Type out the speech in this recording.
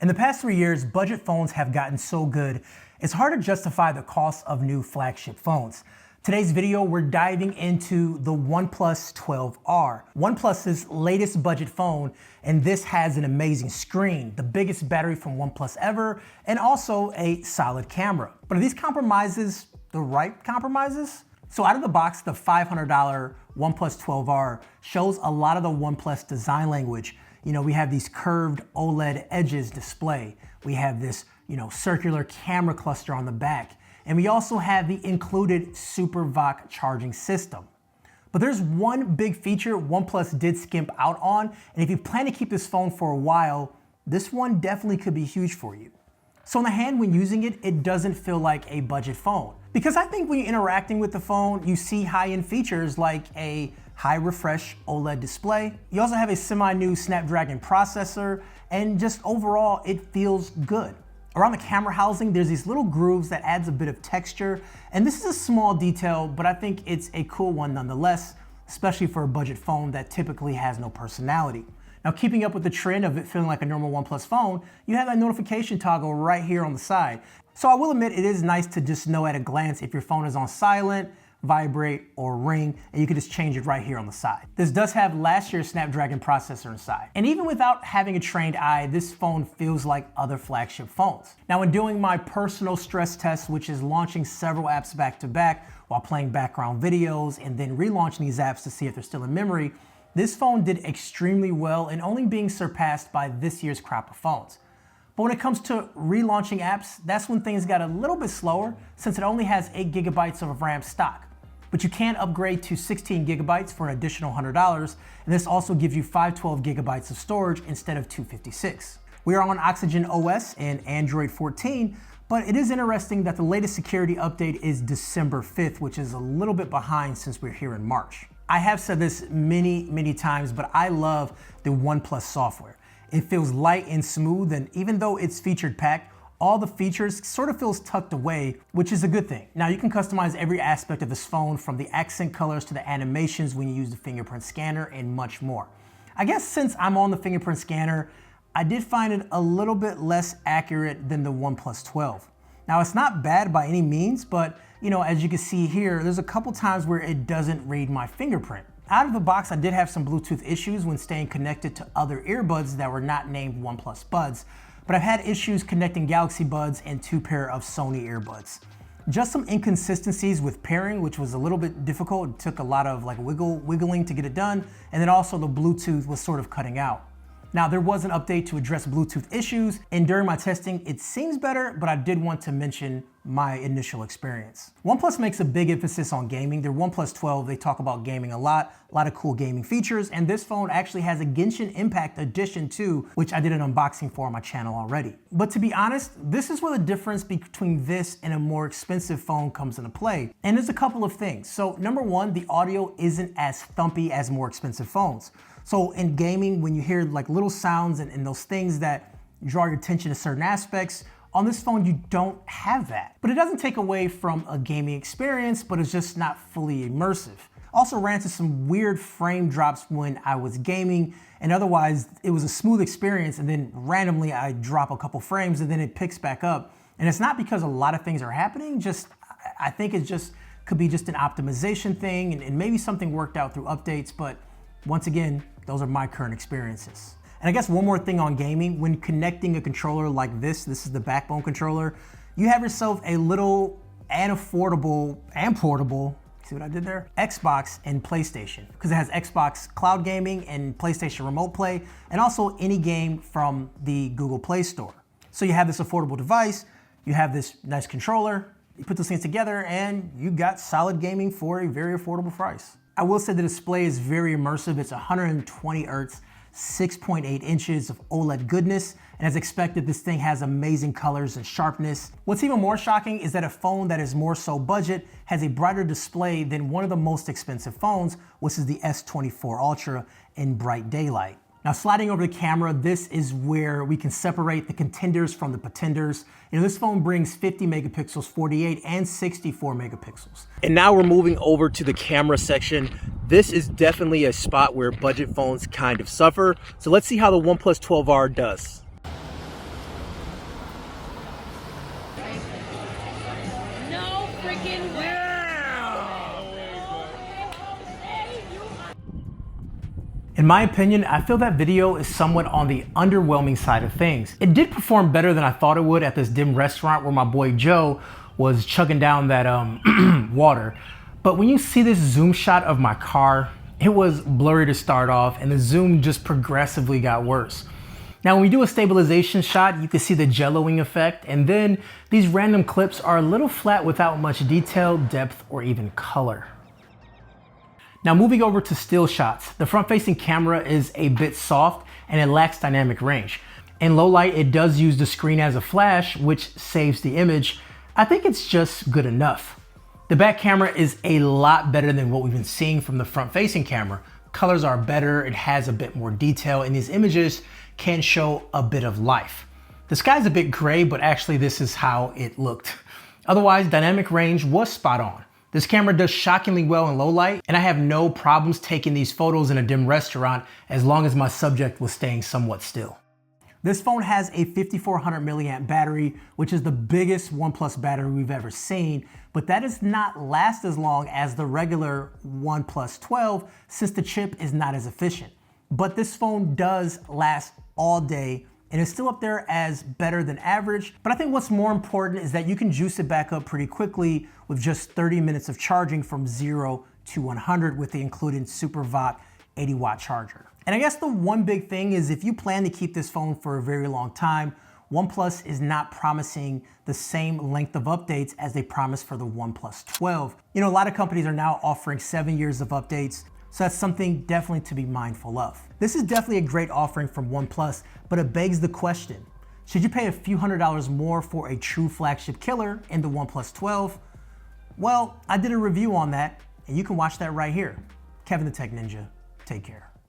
In the past 3 years, budget phones have gotten so good, it's hard to justify the cost of new flagship phones. Today's video, we're diving into the OnePlus 12R, OnePlus's latest budget phone, and this has an amazing screen, the biggest battery from OnePlus ever, and also a solid camera. But are these compromises the right compromises? So out of the box, the $500 OnePlus 12R shows a lot of the OnePlus design language. You know, we have these curved OLED edges display. We have this, circular camera cluster on the back. And we also have the included Super VOC charging system. But there's one big feature OnePlus did skimp out on, and if you plan to keep this phone for a while, this one definitely could be huge for you. So in the hand, when using it, it doesn't feel like a budget phone. Because I think when you're interacting with the phone, you see high-end features like a high refresh OLED display. You also have a semi-new Snapdragon processor, and just overall, it feels good. Around the camera housing, there's these little grooves that adds a bit of texture, and this is a small detail, but I think it's a cool one nonetheless, especially for a budget phone that typically has no personality. Now, keeping up with the trend of it feeling like a normal OnePlus phone, you have that notification toggle right here on the side. So I will admit it is nice to just know at a glance if your phone is on silent, vibrate, or ring, and you can just change it right here on the side. This does have last year's Snapdragon processor inside. And even without having a trained eye, this phone feels like other flagship phones. Now, when doing my personal stress test, which is launching several apps back to back while playing background videos and then relaunching these apps to see if they're still in memory, this phone did extremely well and only being surpassed by this year's crop of phones. But when it comes to relaunching apps, that's when things got a little bit slower since it only has 8 gigabytes of RAM stock. But you can upgrade to 16 gigabytes for an additional $100, and this also gives you 512 gigabytes of storage instead of 256. We are on Oxygen OS and Android 14, but it is interesting that the latest security update is December 5th, which is a little bit behind since we're here in March. I have said this many times, but I love the OnePlus software. It feels light and smooth, and even though it's featured packed, all the features sort of feels tucked away, which is a good thing. Now, you can customize every aspect of this phone, from the accent colors to the animations when you use the fingerprint scanner and much more. I guess since I'm on the fingerprint scanner, I did find it a little bit less accurate than the OnePlus 12. Now, it's not bad by any means, but as you can see here, there's a couple times where it doesn't read my fingerprint. Out of the box, I did have some Bluetooth issues when staying connected to other earbuds that were not named OnePlus Buds, but I've had issues connecting Galaxy Buds and 2 pair of Sony earbuds. Just some inconsistencies with pairing, which was a little bit difficult. It took a lot of wiggling to get it done, and then also the Bluetooth was sort of cutting out. Now, there was an update to address Bluetooth issues, and during my testing, it seems better, but I did want to mention my initial experience. OnePlus makes a big emphasis on gaming. Their OnePlus 12, they talk about gaming a lot of cool gaming features, and this phone actually has a Genshin Impact edition too, which I did an unboxing for on my channel already. But to be honest, this is where the difference between this and a more expensive phone comes into play. And there's a couple of things. So number one, the audio isn't as thumpy as more expensive phones. So in gaming, when you hear little sounds and those things that draw your attention to certain aspects, on this phone, you don't have that. But it doesn't take away from a gaming experience, but it's just not fully immersive. Also ran into some weird frame drops when I was gaming, and otherwise it was a smooth experience, and then randomly I drop a couple frames and then it picks back up. And it's not because a lot of things are happening, I think it just could be just an optimization thing and maybe something worked out through updates, but once again, those are my current experiences. And I guess one more thing on gaming, when connecting a controller like this is the backbone controller, you have yourself a little and affordable and portable, see what I did there? Xbox and PlayStation, because it has Xbox Cloud Gaming and PlayStation Remote Play, and also any game from the Google Play Store. So you have this affordable device, you have this nice controller, you put those things together and you got solid gaming for a very affordable price. I will say the display is very immersive. It's 120 Hz, 6.8 inches of OLED goodness, and as expected, this thing has amazing colors and sharpness. What's even more shocking is that a phone that is more so budget has a brighter display than one of the most expensive phones, which is the S24 Ultra in bright daylight. Now, sliding over the camera, this is where we can separate the contenders from the pretenders. This phone brings 50 megapixels, 48 and 64 megapixels. And now we're moving over to the camera section. This is definitely a spot where budget phones kind of suffer. So let's see how the OnePlus 12R does. No freaking way. In my opinion, I feel that video is somewhat on the underwhelming side of things. It did perform better than I thought it would at this dim restaurant where my boy Joe was chugging down that water. But when you see this zoom shot of my car, it was blurry to start off and the zoom just progressively got worse. Now when we do a stabilization shot, you can see the jelloing effect, and then these random clips are a little flat without much detail, depth, or even color. Now moving over to still shots, the front-facing camera is a bit soft and it lacks dynamic range. In low light, it does use the screen as a flash, which saves the image. I think it's just good enough. The back camera is a lot better than what we've been seeing from the front-facing camera. Colors are better, it has a bit more detail, and these images can show a bit of life. The sky's a bit gray, but actually this is how it looked. Otherwise, dynamic range was spot on. This camera does shockingly well in low light, and I have no problems taking these photos in a dim restaurant as long as my subject was staying somewhat still. This phone has a 5400 milliamp battery, which is the biggest OnePlus battery we've ever seen, but that does not last as long as the regular OnePlus 12 since the chip is not as efficient. But this phone does last all day and is still up there as better than average. But I think what's more important is that you can juice it back up pretty quickly with just 30 minutes of charging from 0 to 100 with the included SuperVac 80-watt charger. And I guess the one big thing is if you plan to keep this phone for a very long time, OnePlus is not promising the same length of updates as they promised for the OnePlus 12. You know, a lot of companies are now offering 7 years of updates, so that's something definitely to be mindful of. This is definitely a great offering from OnePlus, but it begs the question, should you pay a few $100s more for a true flagship killer in the OnePlus 12? Well, I did a review on that, and you can watch that right here. Kevin the Tech Ninja, take care.